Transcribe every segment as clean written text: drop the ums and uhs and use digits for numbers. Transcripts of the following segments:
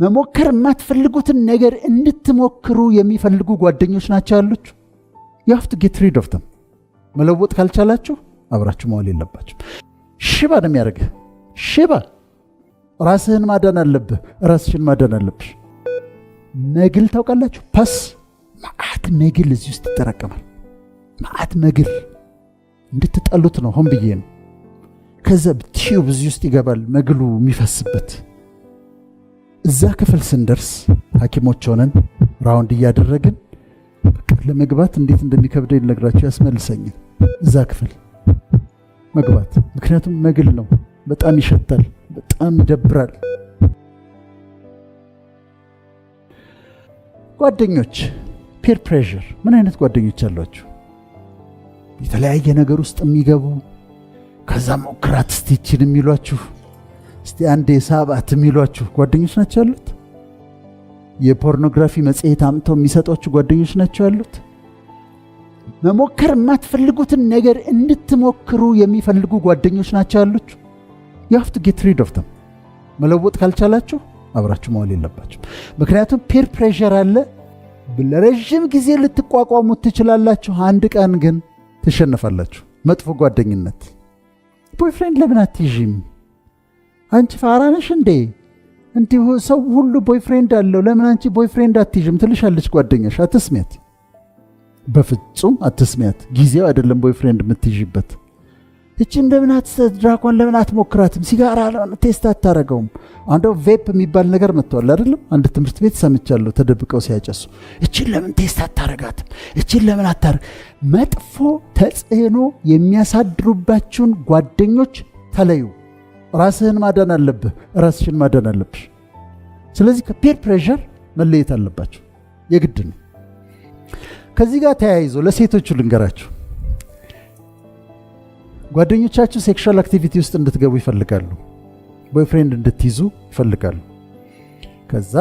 መሞከር የማትፈልጉትን ነገር እንድትሞክሩ የሚፈልጉ ጓደኞች ናቸው ያሉት። you have to get rid of them። መለወጥ ካልቻላችሁ አብራችሁ መዋል የለባችሁ። ሽባ ነው የሚያደርግህ። ሽባ ራስህን ማዳን አለብህ፣ ራስሽን ማዳን አለብሽ። መግል ታውቃላችሁ? ፓስ ማአት መግል እዚህ ውስጥ ይጠራቀማል። ማአት መግል እንድትጠሉት ነው ሆን ብዬ ነው። ከዛ ቲዩብ እዚህ ውስጥ ይገባል መግሉ የሚፈስበት። እዛ ክፍል ስንደርስ ሐኪሞች ሆነን ራውንድ እያደረግን ለመግባት እንዴት እንደሚከብደኝ ልነግራችሁ ያስመልሰኛል። እዛ ክፍል መግባት ምክንያቱም መግል ነው። በጣም ይሸታል፣ በጣም ይደብራል። ጓደኞች ፒር ፕሬሸር ምን አይነት ጓደኞች አሏችሁ? የተለያየ ነገር ውስጥ የሚገቡ ከዛ ሞክራት ስቲችን የሚሏችሁ እስቲ አንዴ ሳባት የሚሏችሁ ጓደኞች ናቸው ያሉት። የፖርኖግራፊ መጽሔት አምጥተው የሚሰጧችሁ ጓደኞች ናቸው ያሉት። መሞከር የማትፈልጉትን ነገር እንድትሞክሩ የሚፈልጉ ጓደኞች ናቸው ያሉት። you have to get rid of them። መለወጥ ካልቻላችሁ አብራችሁ መዋል የለባችሁ። ምክንያቱም ፒር ፕሬሸር አለ። ለረጅም ጊዜ ልትቋቋሙት ትችላላችሁ፣ አንድ ቀን ግን ትሸነፋላችሁ። መጥፎ ጓደኝነት። ቦይፍሬንድ ለምን አትይዥም? አንቺ ፋራ ነሽ እንዴ? እንዲሁ ሰው ሁሉ ቦይፍሬንድ አለው፣ ለምን አንቺ ቦይፍሬንድ አትይዥም ትልሻለች ጓደኛሽ። አትስሚያት፣ በፍጹም አትስሚያት። ጊዜው አይደለም ቦይፍሬንድ የምትይዥበት። እቺ እንደምን ድራኳን ለምን አትሞክራትም? ሲጋራ ቴስት አታረገውም? አንደው ቬፕ የሚባል ነገር መጥቷል አይደለም? አንድ ትምህርት ቤት ሰምቻለሁ ተደብቀው ሲያጨሱ። እቺን ለምን ቴስት አታረጋትም? እቺን ለምን አታረግ? መጥፎ ተጽዕኖ የሚያሳድሩባችሁን ጓደኞች ተለዩ። ራስህን ማዳን አለብህ፣ ራስሽን ማዳን አለብሽ። ስለዚህ ከፒር ፕሬሸር መለየት አለባችሁ፣ የግድ ነው። ከዚህ ጋር ተያይዞ ለሴቶቹ ልንገራችሁ። ጓደኞቻችሁ ሴክሹዋል አክቲቪቲ ውስጥ እንድትገቡ ይፈልጋሉ፣ ቦይፍሬንድ እንድትይዙ ይፈልጋሉ። ከዛ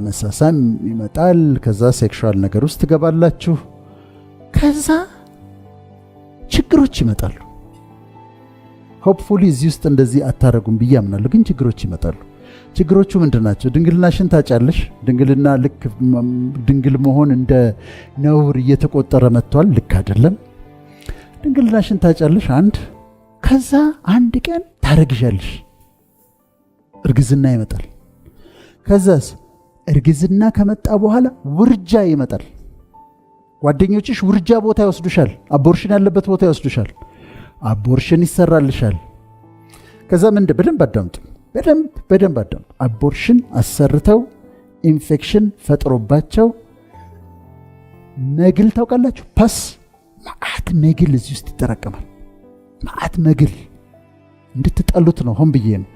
መሳሳም ይመጣል፣ ከዛ ሴክሹዋል ነገር ውስጥ ትገባላችሁ፣ ከዛ ችግሮች ይመጣሉ። ሆፕፉሊ እዚህ ውስጥ እንደዚህ አታረጉም ብዬ አምናለሁ፣ ግን ችግሮች ይመጣሉ። ችግሮቹ ምንድናቸው? ድንግልናሽን ታጫለሽ። ድንግልና ልክ ድንግል መሆን እንደ ነውር እየተቆጠረ መጥቷል። ልክ አይደለም። ድንግልናሽን ታጫለሽ ከዛ አንድ ቀን ታረግዣለሽ። እርግዝና ይመጣል። ከዛስ እርግዝና ከመጣ በኋላ ውርጃ ይመጣል። ጓደኞችሽ ውርጃ ቦታ ይወስዱሻል፣ አቦርሽን ያለበት ቦታ ይወስዱሻል። አቦርሽን ይሰራልሻል። ከዛ በደንብ አዳምጡ፣ በደንብ አዳምጡ። አቦርሽን አሰርተው ኢንፌክሽን ፈጥሮባቸው መግል ታውቃላችሁ? ፓስ ማአት መግል እዚህ ውስጥ ይጠራቀማል። ማአት መግል እንድትጠሉት ነው ሆን ብዬ ነው።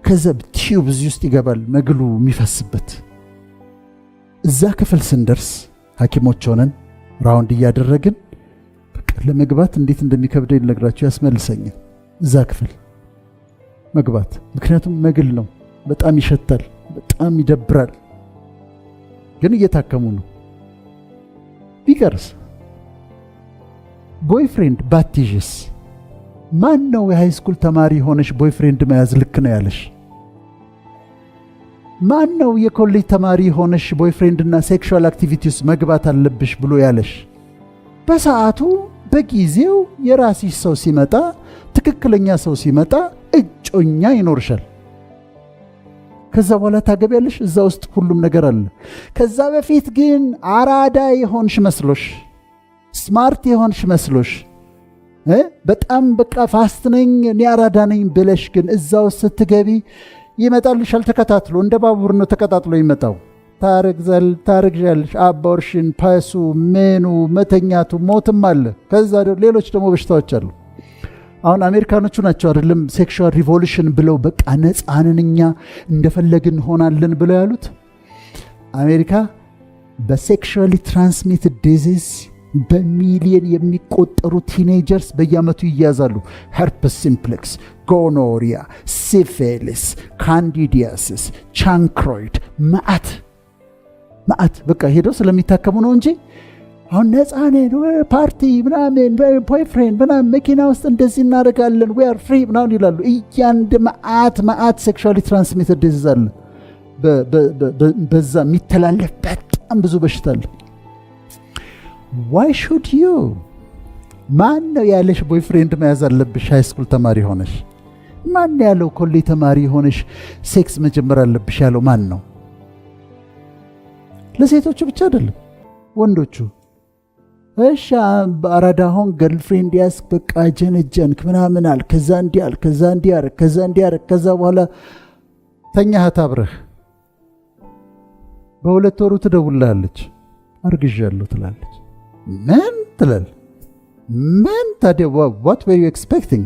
ከዛ ቲዩብ እዚህ ውስጥ ይገባል መግሉ የሚፈስበት። እዛ ክፍል ስንደርስ ሐኪሞች ሆነን ራውንድ እያደረግን ለመግባት እንዴት እንደሚከብደኝ ልነግራችሁ ያስመልሰኛል። እዛ ክፍል መግባት ምክንያቱም መግል ነው፣ በጣም ይሸታል፣ በጣም ይደብራል። ግን እየታከሙ ነው። ቢቀርስ ቦይፍሬንድ ባትይዥስ? ማን ነው የሃይስኩል ተማሪ ሆነሽ ቦይፍሬንድ መያዝ ልክ ነው ያለሽ? ማን ነው የኮሌጅ ተማሪ ሆነሽ ቦይፍሬንድና ሴክሹዋል አክቲቪቲስ መግባት አለብሽ ብሎ ያለሽ? በሰዓቱ በጊዜው የራስሽ ሰው ሲመጣ፣ ትክክለኛ ሰው ሲመጣ እጮኛ ይኖርሻል። ከዛ በኋላ ታገቢያለሽ። እዛ ውስጥ ሁሉም ነገር አለ። ከዛ በፊት ግን አራዳ የሆንሽ መስሎሽ፣ ስማርት የሆንሽ መስሎሽ፣ በጣም በቃ ፋስት ነኝ እኔ አራዳ ነኝ ብለሽ ግን እዛ ውስጥ ስትገቢ ይመጣልሻል ተከታትሎ። እንደ ባቡር ነው ተከታትሎ ይመጣው። ታረግዣለሽ። አቦርሽን፣ ፓሱ፣ ሜኑ፣ መተኛቱ፣ ሞትም አለ። ከዛ ሌሎች ደግሞ በሽታዎች አሉ። አሁን አሜሪካኖቹ ናቸው አይደለም ሴክሹዋል ሪቮሉሽን ብለው በቃ ነፃንን እኛ እንደፈለግን ሆናለን ብለው ያሉት። አሜሪካ በሴክሹዋሊ ትራንስሚትድ ዲዚዝ በሚሊየን የሚቆጠሩ ቲኔጀርስ በየዓመቱ ይያዛሉ። ሄርፐስ ሲምፕሌክስ፣ ጎኖሪያ፣ ሲፊሊስ፣ ካንዲዲያሲስ፣ ቻንክሮይድ መዓት በቃ ሄደው ስለሚታከሙ ነው እንጂ አሁን ነፃነን ፓርቲ ምናምን ቦይፍሬንድ ምናምን መኪና ውስጥ እንደዚህ እናደርጋለን we are free ምናምን ይላሉ። እያንድ መዓት ሴክሹዋሊ ትራንስሚትድ ዲዚዝ አለ። በዛ የሚተላለፍ በጣም ብዙ በሽታ አለ። why should you? ማን ነው ያለሽ ቦይፍሬንድ መያዝ አለብሽ ሃይስኩል ተማሪ ሆነሽ? ማን ያለው ኮሌጅ ተማሪ ሆነሽ ሴክስ መጀመር አለብሽ ያለው ማን ነው? ለሴቶቹ ብቻ አይደለም ወንዶቹ። እሺ አራዳ ሆን ገርልፍሬንድ ያስ በቃ ጀነጀንክ ምናምን አል ከዛ እንዲያል ከዛ እንዲያር ከዛ እንዲያር ከዛ በኋላ ተኛህ አብረህ በሁለት ወሩ ትደውልልሃለች አርግዣለሁ ትላለች። ምን ትላል? ምን ታዲያ what were you expecting?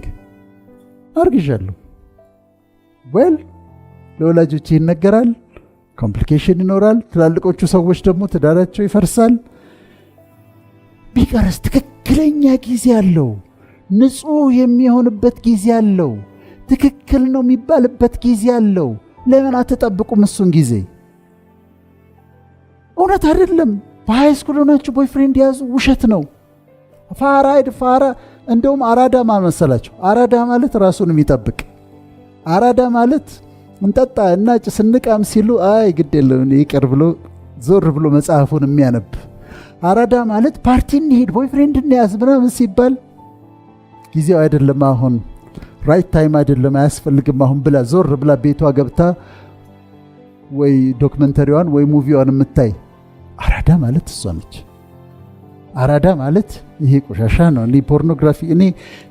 አርግዣለሁ። well ለወላጆች ይነገራል፣ ኮምፕሊኬሽን ይኖራል። ትላልቆቹ ሰዎች ደግሞ ትዳራቸው ይፈርሳል። ቢቀርስ ትክክለኛ ጊዜ አለው። ንጹህ የሚሆንበት ጊዜ አለው። ትክክል ነው የሚባልበት ጊዜ አለው። ለምን አትጠብቁም እሱን ጊዜ? እውነት አይደለም። በሃይስኩል ሆናችሁ ቦይፍሬንድ ያዙ፣ ውሸት ነው። ፋራ እንደውም አራዳ መሰላችሁ። አራዳ ማለት ራሱን የሚጠብቅ አራዳ ማለት እንጠጣ እና ጭስ እንቃም ሲሉ አይ ግድ የለም ይቅር ብሎ ዞር ብሎ መጽሐፉን የሚያነብ አራዳ ማለት ፓርቲ እንሂድ ቦይፍሬንድ እንያዝ ምናምን ሲባል ጊዜው አይደለም አሁን ራይት ታይም አይደለም አያስፈልግም አሁን ብላ ዞር ብላ ቤቷ ገብታ ወይ ዶክመንተሪዋን ወይ ሙቪዋን የምታይ አራዳ ማለት እሷ ነች። አራዳ ማለት ይሄ ቆሻሻ ነው። እኔ ፖርኖግራፊ እኔ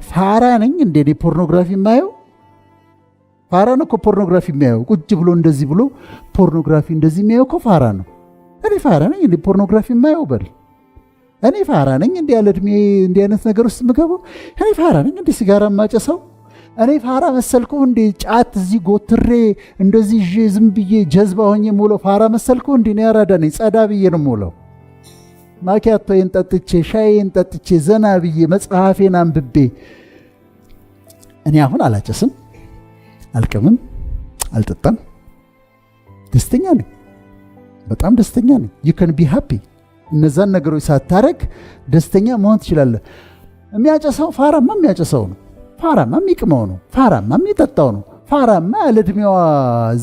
ፋራ ነኝ እንዴ? እኔ ፖርኖግራፊ የማየው ፋራ ነው እኮ ፖርኖግራፊ የሚያየው ቁጭ ብሎ እንደዚህ ብሎ ፖርኖግራፊ እንደዚህ የሚያየው እኮ ፋራ ነው። እኔ ፋራ ነኝ እንዴ ፖርኖግራፊ የማየው? በል እኔ ፋራ ነኝ እንዴ ያለ እድሜ እንዲህ አይነት ነገር ውስጥ የምገባው? እኔ ፋራ ነኝ እንዴ ሲጋራ ማጨሰው? እኔ ፋራ መሰልኩ እንዴ ጫት እዚህ ጎትሬ እንደዚህ ዝም ብዬ ጀዝባ ሆኜ የምውለው ፋራ መሰልኩ እንዴ? እኔ አራዳ ነኝ። ጸዳ ብዬ ነው የምውለው። ማኪያቶዬን ጠጥቼ ሻዬን ጠጥቼ ዘና ብዬ መጽሐፌን አንብቤ። እኔ አሁን አላጨስም፣ አልቅምም፣ አልጠጣም። ደስተኛ ነኝ፣ በጣም ደስተኛ ነኝ። you can be happy። እነዛን ነገሮች ሳታረግ ደስተኛ መሆን ትችላለህ። የሚያጨሰው ፋራማ የሚያጨሰው ነው። ፋራማ የሚቅመው ነው። ፋራማ የሚጠጣው ነው። ፋራማ ለእድሜዋ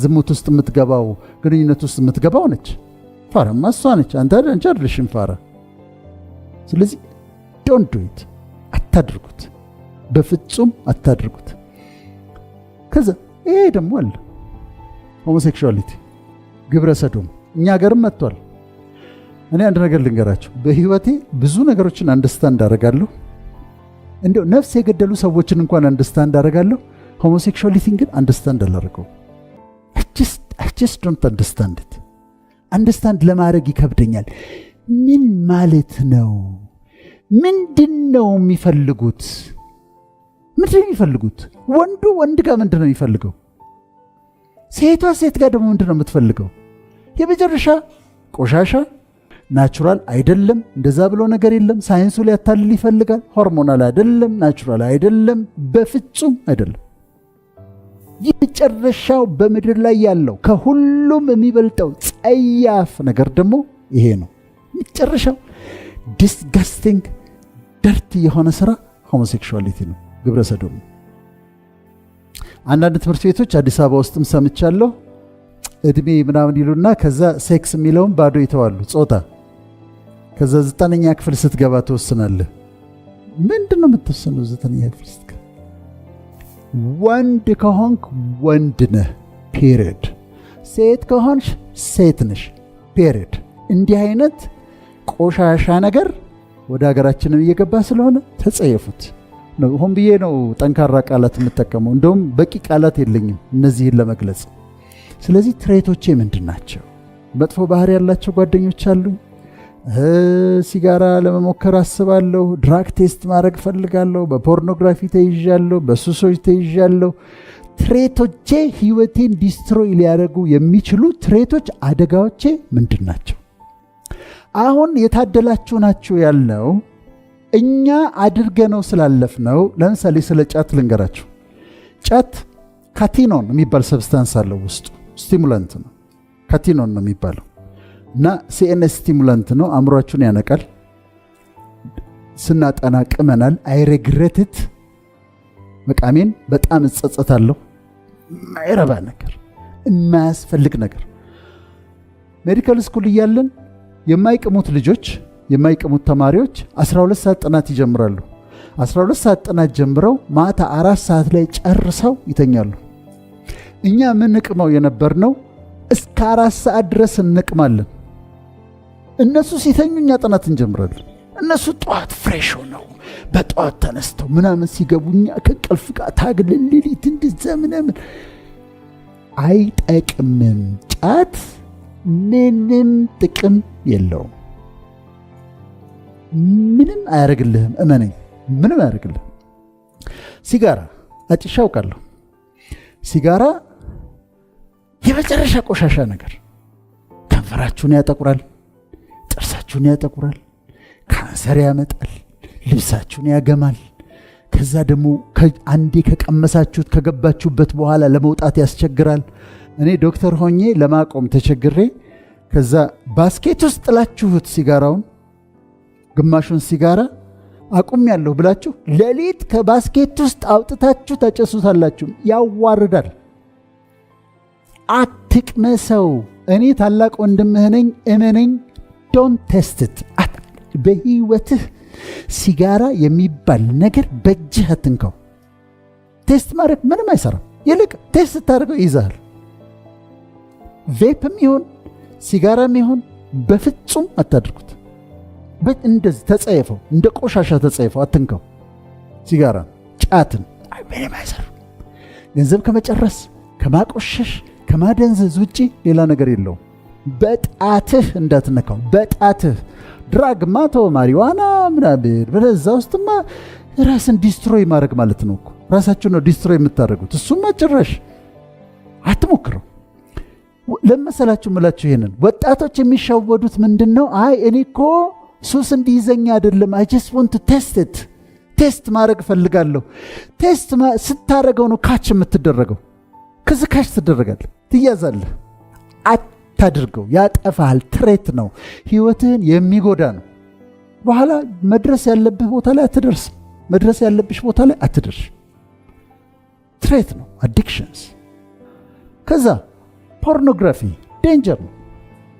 ዝሙት ውስጥ የምትገባው ግንኙነት ውስጥ የምትገባው ነች። ፋራማ እሷ ነች። አንተ አይደለሽም ፋራ። ስለዚህ ዶንት ዱ ኢት፣ አታድርጉት፣ በፍጹም አታድርጉት። ከዛ ይሄ ደግሞ አለ ሆሞሴክሹዋሊቲ፣ ግብረ ሰዶም እኛ ሀገርም መጥቷል። እኔ አንድ ነገር ልንገራችሁ፣ በህይወቴ ብዙ ነገሮችን አንደርስታንድ አደርጋለሁ። እንደው ነፍስ የገደሉ ሰዎችን እንኳን አንደርስታንድ አደርጋለሁ። ሆሞሴክሹዋሊቲን ግን አንደርስታንድ አላደርገውም። I just don't understand it። አንደርስታንድ ለማድረግ ይከብደኛል። ምን ማለት ነው? ምንድነው የሚፈልጉት? ምንድነው የሚፈልጉት? ወንዱ ወንድ ጋር ምንድነው የሚፈልገው? ሴቷ ሴት ጋር ደግሞ ምንድነው የምትፈልገው? የመጨረሻ ቆሻሻ ናቹራል አይደለም። እንደዛ ብሎ ነገር የለም። ሳይንሱ ሊያታልል ይፈልጋል። ሆርሞናል አይደለም፣ ናቹራል አይደለም፣ በፍጹም አይደለም። የመጨረሻው በምድር ላይ ያለው ከሁሉም የሚበልጠው ጸያፍ ነገር ደግሞ ይሄ ነው። መጨረሻው ዲስጋስቲንግ ደርቲ የሆነ ስራ ሆሞሴክሹዋሊቲ ነው፣ ግብረ ሰዶም። አንዳንድ ትምህርት ቤቶች አዲስ አበባ ውስጥም ሰምቻለሁ እድሜ ምናምን ይሉና ከዛ ሴክስ የሚለውን ባዶ ይተዋሉ፣ ጾታ። ከዛ 9ኛ ክፍል ስትገባ ትወስናለህ። ምንድነው የምትወስነው? 9ኛ ክፍል ስትገባ ወንድ ከሆንክ ወንድ ነህ፣ ፔሪድ። ሴት ከሆንሽ ሴት ነሽ፣ ፔሪድ። እንዲህ አይነት ቆሻሻ ነገር ወደ ሀገራችንም እየገባ ስለሆነ ተጸየፉት ነው። ሆን ብዬ ነው ጠንካራ ቃላት የምጠቀመው። እንደውም በቂ ቃላት የለኝም እነዚህን ለመግለጽ። ስለዚህ ትሬቶቼ ምንድን ናቸው? መጥፎ ባህሪ ያላቸው ጓደኞች አሉኝ። ሲጋራ ለመሞከር አስባለሁ። ድራግ ቴስት ማድረግ ፈልጋለሁ። በፖርኖግራፊ ተይዣለሁ። በሱሶች ተይዣለሁ። ትሬቶቼ ህይወቴን ዲስትሮይ ሊያደርጉ የሚችሉ ትሬቶች፣ አደጋዎቼ ምንድን ናቸው? አሁን የታደላችሁ ናችሁ ያልነው እኛ አድርገነው ስላለፍነው። ለምሳሌ ስለ ጫት ልንገራችሁ። ጫት ካቲኖን የሚባል ሰብስታንስ አለው ውስጡ። ስቲሙላንት ነው፣ ካቲኖን ነው የሚባለው እና ሲኤንኤስ ስቲሙላንት ነው። አእምሯችሁን ያነቃል። ስናጠና ቅመናል። አይ ሬግሬትት፣ መቃሜን በጣም እጸጸታለሁ። ማይረባ ነገር፣ የማያስፈልግ ነገር። ሜዲካል ስኩል እያለን የማይቅሙት ልጆች የማይቅሙት ተማሪዎች 12 ሰዓት ጥናት ይጀምራሉ። 12 ሰዓት ጥናት ጀምረው ማታ 4 ሰዓት ላይ ጨርሰው ይተኛሉ። እኛ ምንቅመው የነበርነው እስከ 4 ሰዓት ድረስ እንቅማለን። እነሱ ሲተኙ እኛ ጥናት እንጀምራለን። እነሱ ጠዋት ፍሬሽ ሆነው በጠዋት ተነስተው ምናምን ሲገቡ እኛ ከእንቅልፍ ጋር ታግለን ሌሊት እንደዛ ምናምን። አይጠቅምም። ጫት ምንም ጥቅም የለውም። ምንም አያደርግልህም። እመነኝ፣ ምንም አያደርግልህም። ሲጋራ አጭሻ አውቃለሁ። ሲጋራ የመጨረሻ ቆሻሻ ነገር። ከንፈራችሁን ያጠቁራል፣ ጥርሳችሁን ያጠቁራል፣ ካንሰር ያመጣል፣ ልብሳችሁን ያገማል። ከዛ ደግሞ አንዴ ከቀመሳችሁት ከገባችሁበት በኋላ ለመውጣት ያስቸግራል። እኔ ዶክተር ሆኜ ለማቆም ተቸግሬ ከዛ ባስኬት ውስጥ ጥላችሁት ሲጋራውን ግማሹን ሲጋራ አቁም ያለሁ ብላችሁ ሌሊት ከባስኬት ውስጥ አውጥታችሁ ታጨሱታላችሁ። ያዋርዳል። አትቅመሰው። እኔ ታላቅ ወንድምህ ነኝ፣ እመነኝ። ዶንት ቴስት ኢት። በህይወትህ ሲጋራ የሚባል ነገር በእጅህ አትንካው። ቴስት ማድረግ ምንም አይሰራም። ይልቅ ቴስት ታደርገው ይዛል። ቬፕም ይሁን ሲጋራም ይሁን በፍጹም አታድርጉት። እንደዚህ ተጸየፈው፣ እንደ ቆሻሻ ተጸየፈው፣ አትንካው። ሲጋራ ጫትን ምንም አይሰራም። ገንዘብ ከመጨረስ ከማቆሸሽ ከማደንዘዝ ውጪ ሌላ ነገር የለውም። በጣትህ እንዳትነካው። በጣትህ ድራግ ማቶ ማሪዋና ምናምን በዛ ውስጥማ ራስን ዲስትሮይ ማድረግ ማለት ነው እኮ። ራሳችሁ ነው ዲስትሮይ የምታደርጉት። እሱማ ጭራሽ አትሞክረው። ለመሰላችሁ ምላችሁ ይሄንን ወጣቶች የሚሻወዱት ምንድነው? አይ እኔ እኮ ሱስ እንዲይዘኝ አይደለም፣ አይ ጀስት ዋንት ቱ ቴስት ኢት። ቴስት ማድረግ ፈልጋለሁ። ቴስት ስታረገው ነው ካች የምትደረገው። ከዚህ ካች ትደረጋለህ፣ ትያዛለህ። አታድርገው፣ ያጠፋል። ትሬት ነው፣ ህይወትህን የሚጎዳ ነው። በኋላ መድረስ ያለብህ ቦታ ላይ አትደርስም። መድረስ ያለብሽ ቦታ ላይ አትደርሽ። ትሬት ነው፣ አዲክሽንስ። ከዛ ፖርኖግራፊ ዴንጀር ነው።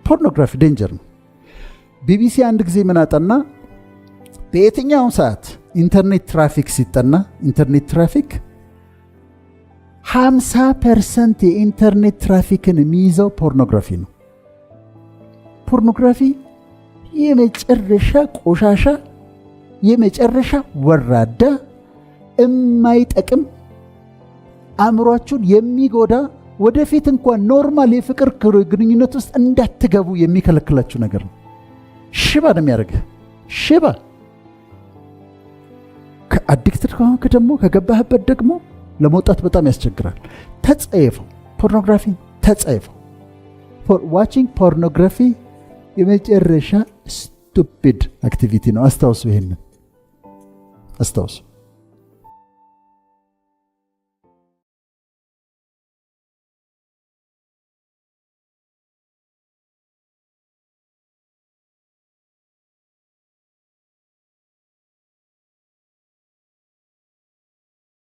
ፖርኖግራፊ ዴንጀር ነው። ቢቢሲ አንድ ጊዜ ምን አጠና? በየትኛውም ሰዓት ኢንተርኔት ትራፊክ ሲጠና ኢንተርኔት ትራፊክ 50% የኢንተርኔት ትራፊክን የሚይዘው ፖርኖግራፊ ነው። ፖርኖግራፊ የመጨረሻ ቆሻሻ፣ የመጨረሻ ወራዳ፣ የማይጠቅም አእምሯችሁን የሚጎዳ ወደፊት እንኳን ኖርማል የፍቅር ግንኙነት ውስጥ እንዳትገቡ የሚከለክላችሁ ነገር ነው። ሽባ ነው የሚያደርግህ። ሽባ ከአዲክትድ ከሆንክ ደግሞ ከገባህበት ደግሞ ለመውጣት በጣም ያስቸግራል። ተጸየፈው። ፖርኖግራፊ ተጸየፈው። ዋቺንግ ፖርኖግራፊ የመጨረሻ ስቱፒድ አክቲቪቲ ነው። አስታውሱ፣ ይሄንን አስታውሱ።